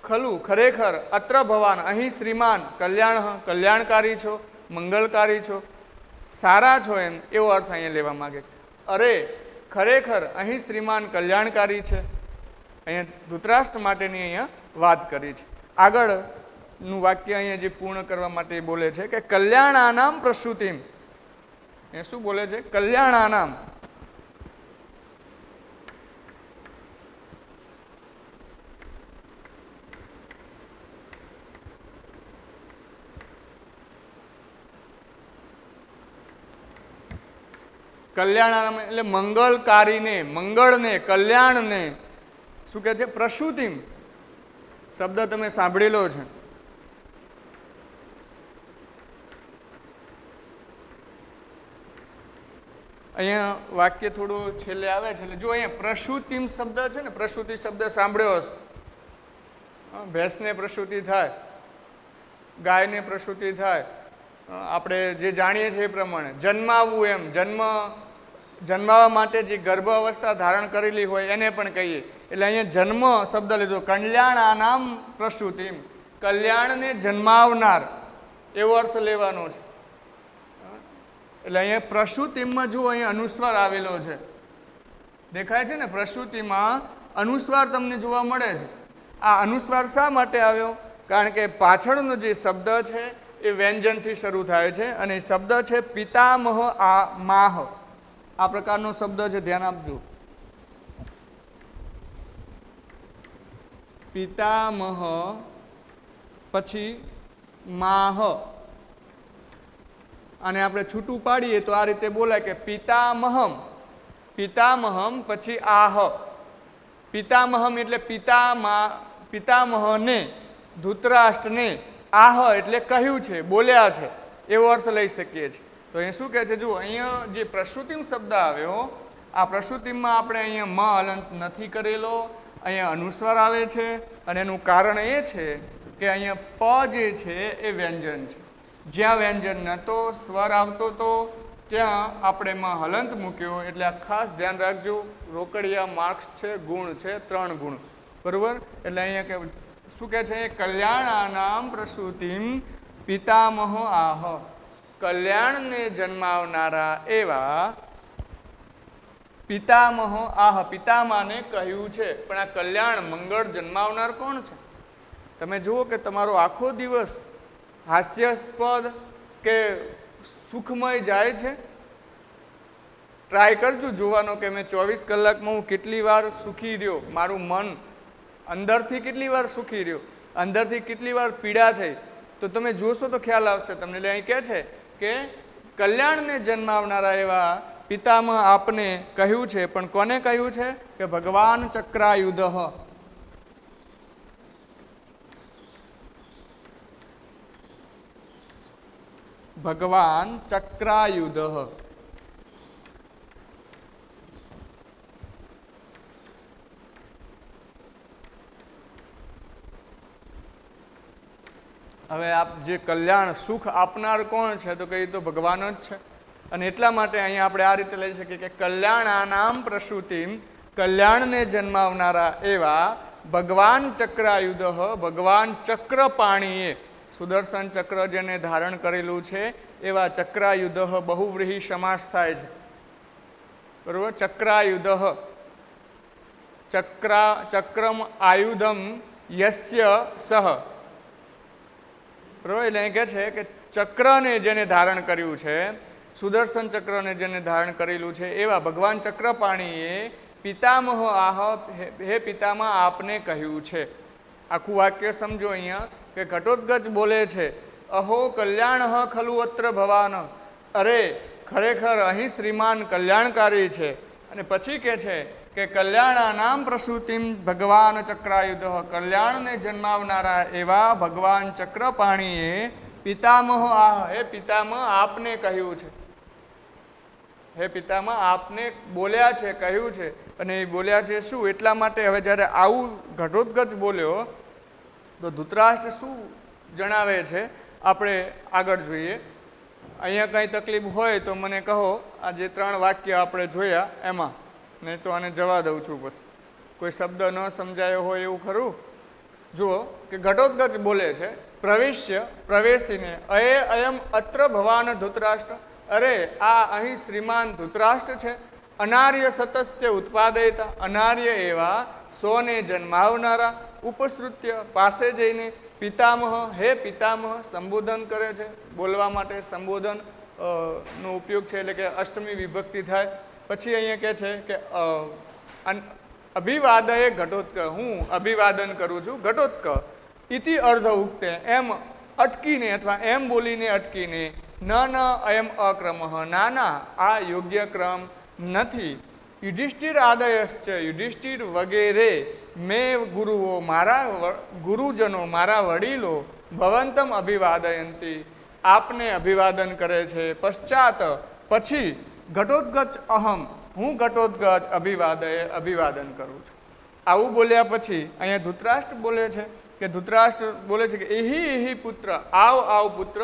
S1: ખલું ખરેખર, અત્ર ભવાન અહીં શ્રીમાન, કલ્યાણ કલ્યાણકારી છો, મંગલકારી છો, સારા છો એમ એવો અર્થ અહીંયા લેવા માગે. અરે ખરેખર અહીં શ્રીમાન કલ્યાણકારી છે. અહીંયા ધૃતરાષ્ટ્ર માટેની અહીંયા વાત કરી છે. આગળનું વાક્ય અહીંયા જે પૂર્ણ કરવા માટે બોલે છે કે કલ્યાણાનામ પ્રસૂતિમ. એ શું બોલે છે? કલ્યાણાનામ. કલ્યાણાનામ એટલે મંગલકારીને, મંગળને, કલ્યાણને શું કહે છે? પ્રસૂતિમ શબ્દ તમે સાંભળેલો છે. અહીંયા વાક્ય થોડું છેલ્લે આવે છે. એટલે જો અહીંયા પ્રસૂતિમ શબ્દ છે ને, પ્રસૂતિ શબ્દ સાંભળ્યો હશે. ભેંસને પ્રસૂતિ થાય, ગાયને પ્રસૂતિ થાય, આપણે જે જાણીએ છીએ એ પ્રમાણે જન્માવવું, એમ જન્માવા માટે જે ગર્ભ અવસ્થા ધારણ કરેલી હોય એને પણ કહીએ. એટલે અહીંયા જન્મ શબ્દ લીધો. કલ્યાણાનામ પ્રસૂતિમ, કલ્યાણને જન્માવનાર એવો અર્થ લેવાનો છે. એટલે અહીંયા પ્રસૂતિમાં જો અહીંયા અનુસ્વાર આવેલો છે, દેખાય છે ને? પ્રસૂતિમાં અનુસ્વાર તમને જોવા મળે છે. આ અનુસ્વાર શા માટે આવ્યો? કારણ કે પાછળનો જે શબ્દ છે એ વ્યંજનથી શરૂ થાય છે અને એ શબ્દ છે પિતામહ આ માહ. આ પ્રકારનો શબ્દ છે, ધ્યાન આપજો. પિતામહ પછી માહ. અને આપણે છૂટું પાડીએ તો આ રીતે બોલાય કે પિતામહમ, પિતામહમ પછી આહ. પિતામહમ એટલે પિતામહને, ધૃતરાષ્ટ્રને, આહ એટલે કહ્યું છે, બોલ્યા છે, એવો અર્થ લઈ શકીએ છીએ. તો અહીંયા શું કહે છે? જુઓ, અહીંયા જે પ્રસૂતિમ શબ્દ આવ્યો, આ પ્રસૂતિમાં આપણે અહીંયા મ હલંત નથી કરેલો, અહીંયા અનુસ્વાર આવે છે. અને એનું કારણ એ છે કે અહીંયા પ જે છે એ વ્યંજન છે. જ્યાં વ્યંજન નહોતો, સ્વર આવતો તો ત્યાં આપણે માં હલંત મૂક્યો. એટલે આ ખાસ ધ્યાન રાખજો. રોકડિયા માર્ક્સ છે, ગુણ છે 3 ગુણ, બરોબર? એટલે અહીંયા કે શું કહે છે? કલ્યાણાનામ પ્રસૂતિમ પિતામહ આહ, કલ્યાણને જન્માવનારા એવા પિતામહ આહ, પિતામાને કહ્યું છે. પણ આ કલ્યાણ, મંગળ જન્માવનાર કોણ છે? તમે જુઓ કે તમારો આખો દિવસ હાસ્યાસ્પદ કે સુખમય જાય છે? ટ્રાય કરજો જોવાનો કે મેં 24 કલાકમાં હું કેટલી વાર સુખી રહ્યો, મારું મન અંદરથી કેટલી વાર સુખી રહ્યો, અંદરથી કેટલી વાર પીડા થઈ. તો તમે જોશો તો ખ્યાલ આવશે તમને. એટલે અહીં કહે છે કે કલ્યાણને જન્માવનારા એવા પિતામહ આપને કહ્યું છે. પણ કોને કહ્યું છે? કે ભગવાન ચક્રાયુધ, ભગવાન ચક્રાયુધ. હવે આપ જે કલ્યાણ સુખ આપનાર કોણ છે? તો કહીએ તો ભગવાન જ છે. અને એટલા માટે અહીંયા આપણે આ રીતે લઈ શકીએ કે કલ્યાણાનામ પ્રસૂતિમ, કલ્યાણને જન્માવનારા એવા ભગવાન ચક્રાયુધ, ભગવાન ચક્રપાણીએ, સુદર્શન ચક્ર જેને ધારણ કરેલું છે એવા ચક્રાયુધ. બહુવ્રીહી સમાસ થાય છે, બરોબર? ચક્રાયુધ, ચક્રમ આયુધમ યસ્ય સહ, બરોબર? એટલે કહે છે કે ચક્રને જેને ધારણ કર્યું છે, સુદર્શન ચક્રને જેને ધારણ કરેલું છે એવા ભગવાન ચક્રપાણીએ પિતામહ આહ, હે પિતામહ આપને કહ્યું છે. આખું વાક્ય સમજો અહીંયા કે ઘટોત્કચ બોલે છે, અહો કલ્યાણ ખલુ અત્ર ભવાન, અરે ખરેખર અહીં શ્રીમાન કલ્યાણકારી છે. અને પછી કહે છે કે કલ્યાણાનામ પ્રસૂતિમ ભગવાન ચક્રાયુધ, કલ્યાણને જન્માવનારા એવા ભગવાન ચક્રપાણીએ પિતામહ આહ, હે પિતામહ આપને કહ્યું છે. હે પિતામહ આપને બોલ્યા છે, કહ્યું છે. અને એ બોલ્યા છે શું? એટલા માટે હવે જ્યારે આવું ઘટોત્કચ બોલ્યો તો ધૃતરાષ્ટ્ર શું જણાવે છે આપણે આગળ જોઈએ. અહીંયા કંઈ તકલીફ હોય તો મને કહો. આ જે 3 વાક્ય આપણે જોયા એમાં, નહીં તો આને જવા દઉં છું. બસ કોઈ શબ્દ ન સમજાયો હોય એવું ખરું? જુઓ કે ઘટોત્કચ બોલે છે, પ્રવેશીને અયમ અત્ર ભવાન ધૃતરાષ્ટ્ર, અરે આ અહીં શ્રીમાન ધૃતરાષ્ટ્ર છે. અનાર્ય સતસ્ય ઉત્પાદયતા, અનાર્ય એવા સોને જન્માવનારા. ઉપસૃત્ય પાસે જઈને પિતામહ, હે પિતામહ સંબોધન કરે છે. બોલવા માટે સંબોધન નો ઉપયોગ છે, એટલે કે અષ્ટમી વિભક્તિ થાય. પછી અહીંયા કહે છે કે અભિવાદયે ઘટોત્ક, હું અભિવાદન કરું છું. ઘટોત્ક ઇતિ અર્ધ ઉક્તે, એમ અટકીને અથવા એમ બોલીને અટકીને ન અયમ અક્રમઃ, ના ના, આ યોગ્ય ક્રમ નથી. યુધિષ્ઠિર આદયશ્ચ, યુધિષ્ઠિર વગેરે મેં ગુરુઓ, મારા ગુરુજનો, મારા વડીલો, ભવંતમ અભિવાદયંતી, આપને અભિવાદન કરે છે. પશ્ચાત, પછી, ઘટોત્કચ અહમ, હું ઘટોત્કચ અભિવાદન કરું છું. આવું બોલ્યા પછી અહીંયા ધૃતરાષ્ટ્ર બોલે છે કે ધૃતરાષ્ટ્ર બોલે છે કે એહી પુત્ર, આવ પુત્ર,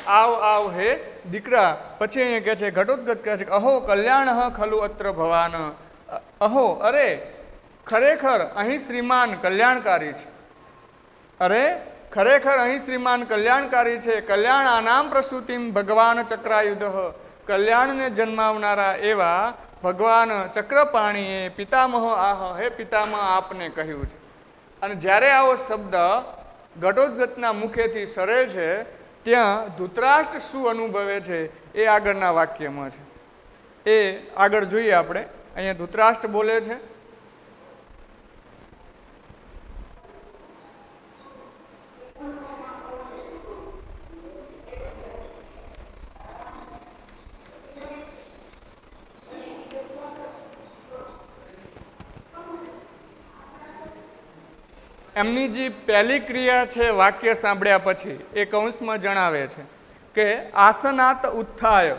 S1: આવ હે દીકરા. પછી અહીંયા કહે છે, ઘટોત્કચ કહે છે કે અહો કલ્યાણ ખલુ અત્ર ભવાન, અહો, અરે, ખરેખર અહીં શ્રીમાન કલ્યાણકારી છે. અરે, ખરેખર અહીં શ્રીમાન કલ્યાણકારી છે. કલ્યાણાનામ પ્રસૂતિમ ભગવાન ચક્રાયુધ, કલ્યાણને જન્માવનારા એવા ભગવાન ચક્રપાણીએ પિતામહ આહ, હે પિતામહ આપને કહ્યું છે. અને જ્યારે આવો શબ્દ ઘટોત્કચના મુખેથી સરે છે ત્યાં ધૃતરાષ્ટ્ર શું અનુભવે છે એ આગળના વાક્યમાં છે. એ આગળ જોઈએ આપણે. અહીંયા ધૃતરાષ્ટ્ર બોલે છે, એમની જે પહેલી ક્રિયા છે વાક્ય સાંભળ્યા પછી એ કૌંસમાં જણાવે છે કે આસનાત ઉત્થાય,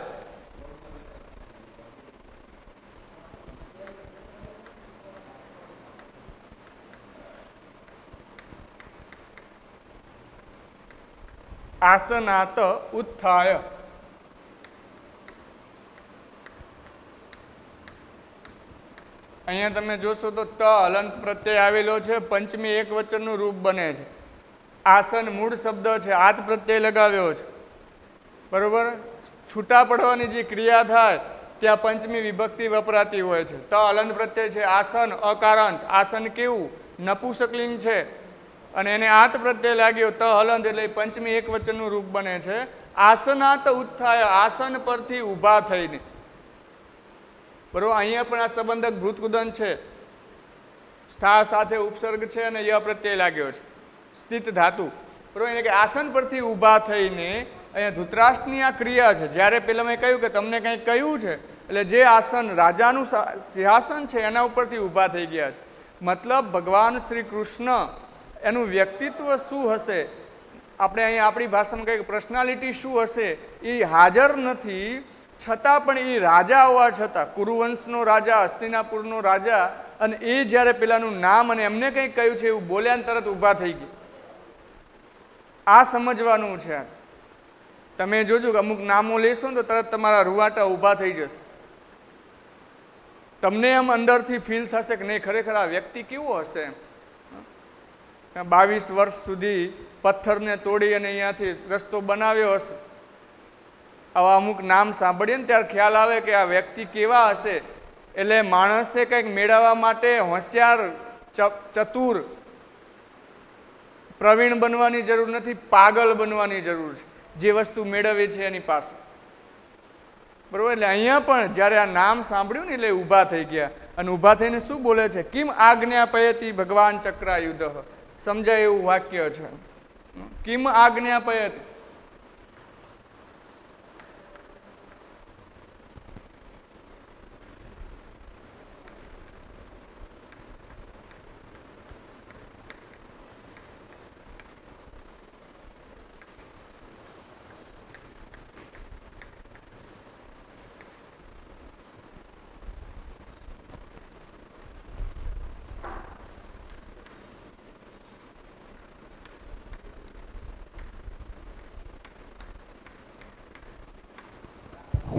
S1: આસનાત ઉત્થાય. અહીંયા તમે જોશો તો ત હલંત પ્રત્યય આવેલો છે, પંચમી એક વચનનું રૂપ બને છે. આસન મૂળ શબ્દ છે, આત પ્રત્યય લગાવ્યો છે, બરોબર. છૂટા પડવાની જે ક્રિયા થાય ત્યાં પંચમી વિભક્તિ વપરાતી હોય છે. ત હલંત પ્રત્યય છે, આસન અકારાંત, આસન કેવું, નપુંસકલિંગ છે, અને એને આત પ્રત્યય લાગ્યો ત હલંત એટલે પંચમી એક વચનનું રૂપ બને છે. આસનાત ઉત્થાય, આસન પરથી ઊભા થઈને, બરોબર. અહીંયા પણ આ સંબંધક ભૂતકુદન છે, સ્થા સાથે ઉપસર્ગ છે અને ય પ્રત્યય લાગ્યો છે, સ્થિત ધાતુ, બરોબર. એટલે કે આસન પરથી ઊભા થઈને અહીંયા ધૃતરાષ્ટ્રની આ ક્રિયા છે. જ્યારે પેલા મેં કહ્યું કે તમને કંઈક કહ્યું છે એટલે જે આસન રાજાનું સિંહાસન છે એના ઉપરથી ઊભા થઈ ગયા છે. મતલબ ભગવાન શ્રી કૃષ્ણ એનું વ્યક્તિત્વ શું હશે, આપણે અહીંયા આપણી ભાષામાં કહીએ પર્સનાલિટી શું હશે, એ હાજર નથી, છતાં પણ એ રાજા હોવા છતાં, કુરુવંશનો રાજા, હસ્તિનાપુરનો રાજા, અને એ જ્યારે પેલાનું નામ અને એમને કંઈક કહ્યું છે એવું બોલ્યા ને તરત ઊભા થઈ ગયા. આ સમજવાનું છે. તમે જોજો કે અમુક નામો લેશો ને તો તરત તમારા રૂવાટા ઊભા થઈ જશે. તમને એમ અંદરથી ફીલ થશે કે નહીં ખરેખર આ વ્યક્તિ કેવો હશે. 22 વર્ષ સુધી પથ્થરને તોડી અને અહીંયાથી રસ્તો બનાવ્યો હશે. આવા અમુક નામ સાંભળીએ ને ત્યારે ખ્યાલ આવે કે આ વ્યક્તિ કેવા હશે. એટલે માણસે કંઈક મેળવવા માટે હોશિયાર, ચતુર, પ્રવીણ બનવાની જરૂર નથી, પાગલ બનવાની જરૂર છે. જે વસ્તુ મેળવે છે એની પાસે, બરોબર. એટલે અહીંયા પણ જ્યારે આ નામ સાંભળ્યું ને એટલે ઊભા થઈ ગયા. અને ઊભા થઈને શું બોલે છે, કિમ આજ્ઞાપયતિ ભગવાન ચક્રાયુધ, સમજાય એવું વાક્ય છે. કિમ આજ્ઞાપયતિ,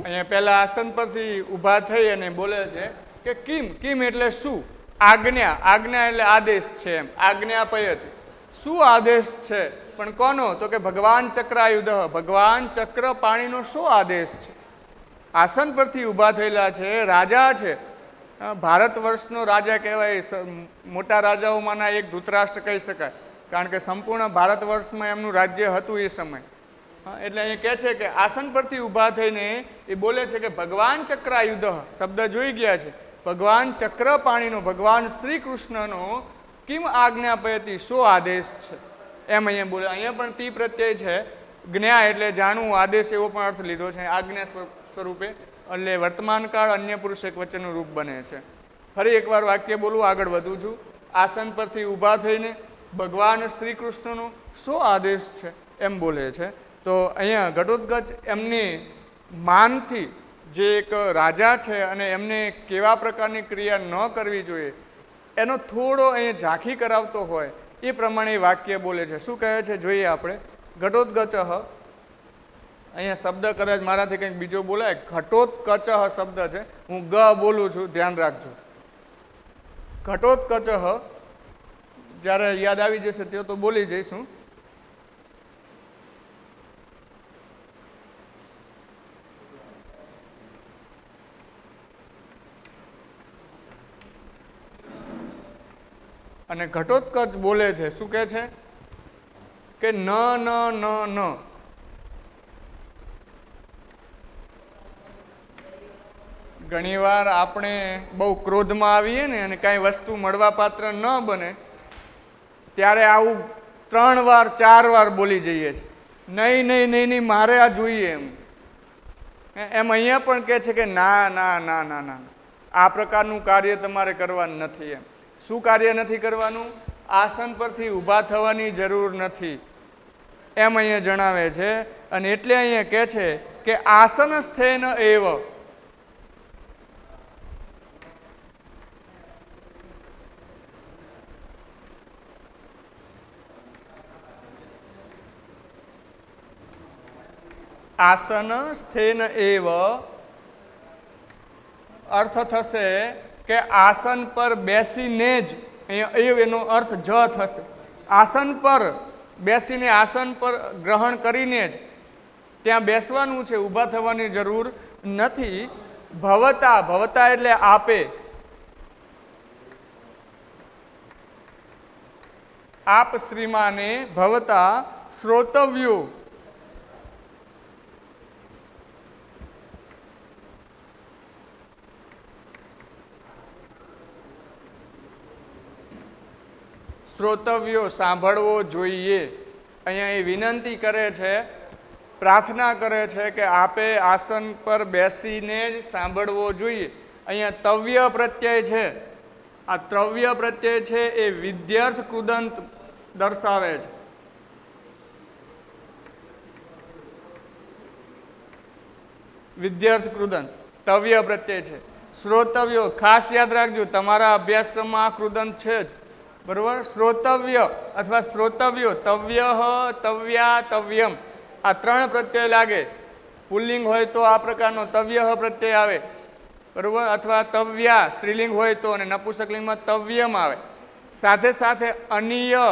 S1: અહીંયા પહેલા આસન પરથી ઊભા થઈ અને બોલે છે કે કિમ, કિમ એટલે શું, આજ્ઞા, આજ્ઞા એટલે આદેશ છે એમ, આજ્ઞાપયતિ, શું આદેશ છે, પણ કોનો, તો કે ભગવાન ચક્રાયુધ, ભગવાન ચક્રપાણીનો શું આદેશ છે. આસન પરથી ઊભા થયેલા છે, રાજા છે, ભારત વર્ષનો રાજા કહેવાય, મોટા રાજાઓમાંના એક ધૃતરાષ્ટ્ર કહી શકાય, કારણ કે સંપૂર્ણ ભારત વર્ષમાં એમનું રાજ્ય હતું એ સમય. એટલે અહીં કહે છે કે આસન પરથી ઊભા થઈને એ બોલે છે કે ભગવાન ચક્રાયુધ, શબ્દ જોઈ ગયા છે, ભગવાન ચક્રપાણીનો, ભગવાન શ્રી કૃષ્ણનો કિમ આજ્ઞાપયતિ, શું આદેશ છે એમ અહીંયા બોલે. અહીંયા પણ તી પ્રત્યય છે, જ્ઞા એટલે જાણવું, આદેશ એવો પણ અર્થ લીધો છે આજ્ઞા સ્વરૂપે, એટલે વર્તમાન કાળ અન્ય પુરુષ એક વચનનું રૂપ બને છે. ફરી એકવાર વાક્ય બોલું, આગળ વધું છું. આસન પરથી ઊભા થઈને ભગવાન શ્રી કૃષ્ણનો શો આદેશ છે એમ બોલે છે. તો અહીંયા ઘટોત્કચ એમની માનથી જે એક રાજા છે અને એમને કેવા પ્રકારની ક્રિયા ન કરવી જોઈએ એનો થોડો અહીંયા ઝાંખી કરાવતો હોય એ પ્રમાણે વાક્ય બોલે છે. શું કહે છે જોઈએ આપણે. ઘટોત્કચ, અહીંયા શબ્દ કદાચ મારાથી કંઈક બીજો બોલાય, ઘટોત્કચ શબ્દ છે, હું ગ બોલું છું, ધ્યાન રાખજો. ઘટોત્કચ જ્યારે યાદ આવી જશે તે તો બોલી જઈશું. અને ઘટોત્કચ બોલે છે, શું કહે છે કે ન ન ન ન ઘણીવાર આપણે બહુ ક્રોધમાં આવીએ ને અને કાંઈ વસ્તુ મળવા પાત્ર ન બને ત્યારે આવું 3 વાર 4 વાર બોલી જઈએ છીએ. નહીં નહીં નહીં નહીં મારે આ જોઈએ એમ અહીંયા પણ કહે છે કે ના ના ના ના ના, આ પ્રકારનું કાર્ય તમારે કરવાનું નથી. એમ શું કાર્ય નથી કરવાનું? આસન પરથી ઊભા થવાની જરૂર નથી એમ અહીંયા જણાવે છે. અને એટલે અહીંયા કહે છે કે આસન સ્થેન એવ, આસન સ્થેન એવ અર્થ થશે કે આસન પર બેસીને જ, અહીંયા એવ એનો અર્થ જ થશે. આસન પર બેસીને, આસન પર ગ્રહણ કરીને જ ત્યાં બેસવાનું છે, ઊભા થવાની જરૂર નથી. ભવતા, ભવતા એટલે આપે, આપ શ્રીમાને ભવતા શ્રોતવ્યો, શ્રોતવ્યો સાંભળવો જોઈએ. અહીંયા એ વિનંતી કરે છે, પ્રાર્થના કરે છે કે આપે આસન પર બેસીને જ સાંભળવો જોઈએ. અહીંયા તવ્ય પ્રત્યય છે, આ ત્રવ્ય પ્રત્યય છે એ વિદ્યાર્થ કૃદંત દર્શાવે છે. વિદ્યાર્થ કૃદંત તવ્ય પ્રત્યય છે. શ્રોતવ્યો ખાસ યાદ રાખજો, તમારા અભ્યાસક્રમમાં આ કૃદંત છે જ, બરોબર. શ્રોતવ્ય અથવા શ્રોતવ્યો, તવ્ય, તવ્યા, તવ્યમ, આ 3 પ્રત્યય લાગે. પુલ્લિંગ હોય તો આ પ્રકારનો તવ્ય પ્રત્યય આવે, બરોબર, અથવા તવ્યા સ્ત્રીલિંગ હોય તો, અને નપુંસકલિંગમાં તવ્યમ આવે. સાથે સાથે અનિય,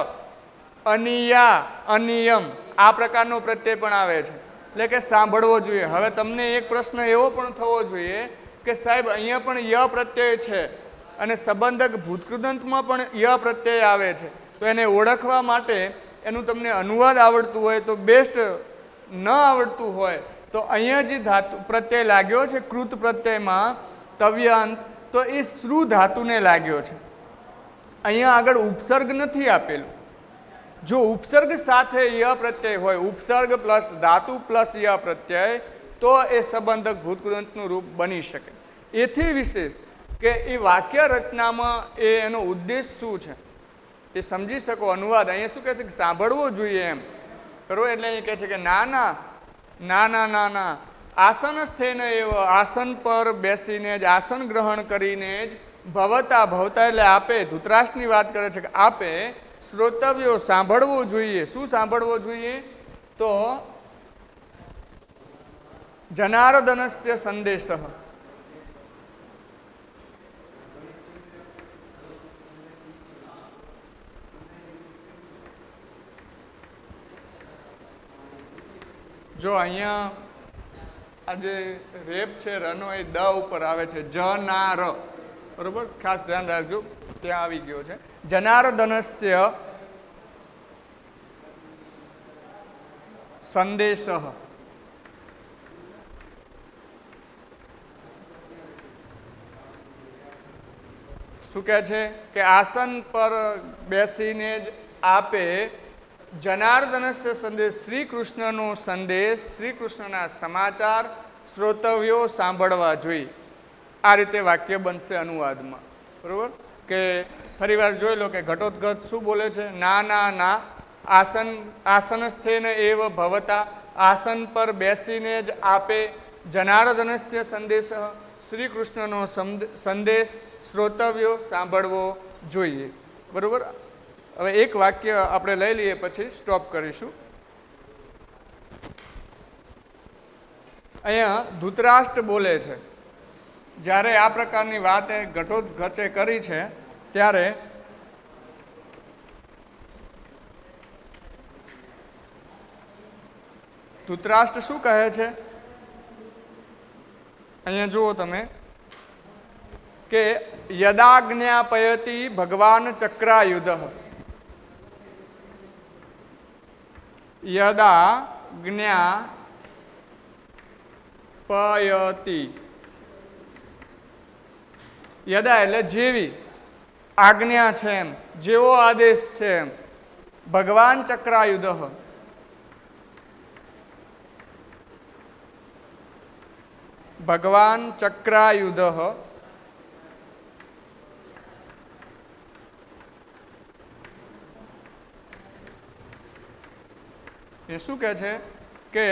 S1: અનિયા, અનિયમ આ પ્રકારનો પ્રત્યય પણ આવે છે, એટલે કે સાંભળવો જોઈએ. હવે તમને એક પ્રશ્ન એવો પણ થવો જોઈએ કે સાહેબ અહીંયા પણ ય પ્રત્યય છે અને સંબંધક ભૂતકૃદંતમાં પણ ય પ્રત્યય આવે છે, તો એને ઓળખવા માટે એનું તમને અનુવાદ આવડતું હોય તો બેસ્ટ, ન આવડતું હોય તો અહીંયા જે ધાતુ પ્રત્યય લાગ્યો છે કૃત પ્રત્યયમાં તવ્યાંત, તો એ શ્રુ ધાતુને લાગ્યો છે. અહીંયા આગળ ઉપસર્ગ નથી આપેલું. જો ઉપસર્ગ સાથે ય પ્રત્યય હોય, ઉપસર્ગ પ્લસ ધાતુ પ્લસ ય પ્રત્યય, તો એ સંબંધક ભૂતકૃદંતનું રૂપ બની શકે. એથી વિશેષ કે એ વાક્ય રચનામાં એનો ઉદ્દેશ શું છે એ સમજી શકો. અનુવાદ અહીંયા શું કહે છે કે સાંભળવો જોઈએ એમ કરો, એટલે અહીં કહે છે કે ના ના ના ના ના ના, આસન સ્થેન એવ, આસન પર બેસીને જ, આસન ગ્રહણ કરીને જ, ભવતા, ભવતા એટલે આપે, ધૃતરાષ્ટ્રની વાત કરે છે કે આપે શ્રોતવ્યો સાંભળવું જોઈએ. શું સાંભળવો જોઈએ? તો જનાર્દનસ્ય સંદેશ, જો અહીંયા આ જે રેપ છે રનો એ દ ઉપર આવે છે, જ ના ર, બરોબર, ખાસ ધ્યાન રાખજો, ત્યાં આવી ગયો છે. જનાર્દનસ્ય સંદેશ, શું કહે છે કે આસન પર બેસીને જ આપે જનાર્દનસ્ય સંદેશ, શ્રી કૃષ્ણનો સંદેશ, શ્રી કૃષ્ણના સમાચાર શ્રોતવ્યો સાંભળવા જોઈએ. આ રીતે વાક્ય બનશે અનુવાદમાં. બરાબર? કે ફરીવાર જોઈ લો કે ઘટોત્કચ શું બોલે છે? ના ના ના આસનસ્થેન એવ ભવતા, આસન પર બેસીને જ આપે જનાર્દનસ્ય સંદેશ, શ્રી કૃષ્ણનો સંદેશ શ્રોતવ્યો સાંભળવો જોઈએ. બરાબર? હવે એક વાક્ય આપણે લઈ લઈએ પછી સ્ટોપ કરીશું. અહીંયા ધૃતરાષ્ટ્ર બોલે છે, જ્યારે આ પ્રકારની વાત ઘટોત્કચે કરી છે ત્યારે ધૃતરાષ્ટ્ર શું કહે છે? અહીંયા જુઓ તમે કે યદાજ્ઞાપયતિ ભગવાન ચક્રાયુધ, યદાજ્ઞાપયતિ, યદા એટલે જેવી, આજ્ઞા છે એમ, જેવો આદેશ છે એમ. ભગવાન ચક્રાયુધ, ભગવાન ચક્રાયુધ એ શું કહે છે કે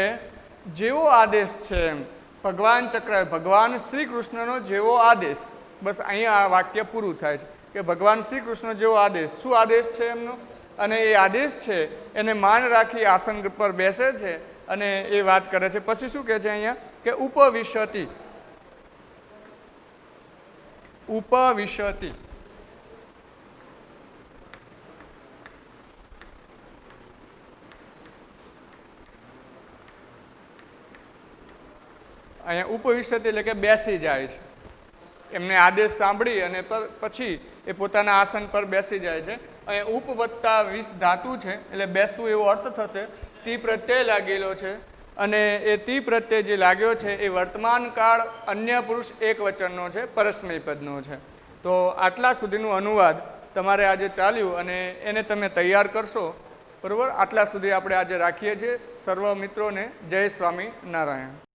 S1: જેવો આદેશ છે એમ. ભગવાન ચક્રાયુધ, ભગવાન શ્રી કૃષ્ણનો જેવો આદેશ. બસ અહીંયા આ વાક્ય પૂરું થાય છે કે ભગવાન શ્રી કૃષ્ણ જેવો આદેશ. શું આદેશ છે એમનો? અને એ આદેશ છે એને માન રાખી આસન પર બેસે છે અને એ વાત કરે છે. પછી શું કહે છે અહીંયા કે ઉપવિશતિ, ઉપવિશતિ. અહીંયા ઉપવિશતિ એટલે કે બેસી જાય છે. એમને આદેશ સાંભળી અને પછી એ પોતાના આસન પર બેસી જાય છે. અહીંયા ઉપ વત્તા વિસ ધાતુ છે એટલે બેસવું એવો અર્થ થશે. તી પ્રત્યય લાગેલો છે અને એ તી પ્રત્યય જે લાગ્યો છે એ વર્તમાન કાળ અન્ય પુરુષ એક વચનનો છે, પરસ્મય પદનો છે. તો આટલા સુધીનું અનુવાદ તમારે આજે ચાલ્યું અને એને તમે તૈયાર કરશો. બરાબર? આટલા સુધી આપણે આજે રાખીએ છીએ. સર્વ મિત્રોને જય સ્વામિનારાયણ.